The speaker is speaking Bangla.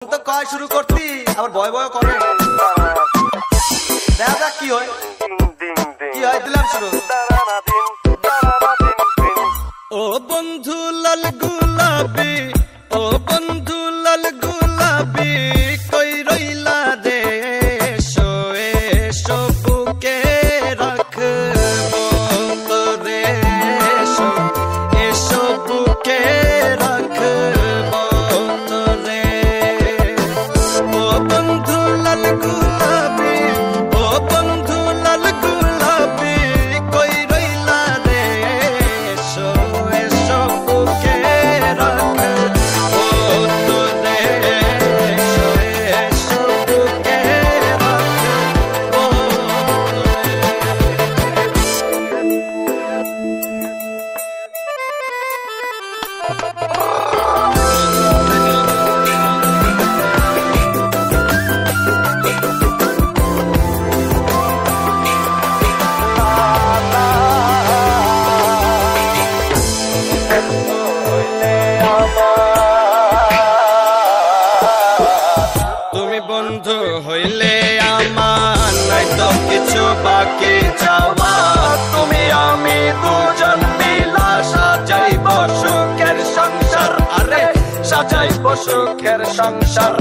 তো কয় শুরু করতি আবার ভয় ভয় করে দেখা যাক কি হয় দিলাম শুরু। ও বন্ধু লাল গুলাবি, ও বন্ধু লাল গুলাবি, কই রইলা রে? এসো এসো বুকে রাখবো তোরে, এসো এসো বুকে রাখবো তোরে। ও বন্ধু লাল গুলাবি, ও বন্ধু লাল গুলাবি, কই রইলা রে? এসো এসো বুকে রাখবো তোরে, এসো এসো বুকে রাখবো তুমি বন্ধু হইলে আমার নাই তো কিছু বাকি যাওয়া। তুমি আমি দুজন মিলা সাজাইব সুখের সংসার, আরে সাজাইব সুখের সংসার।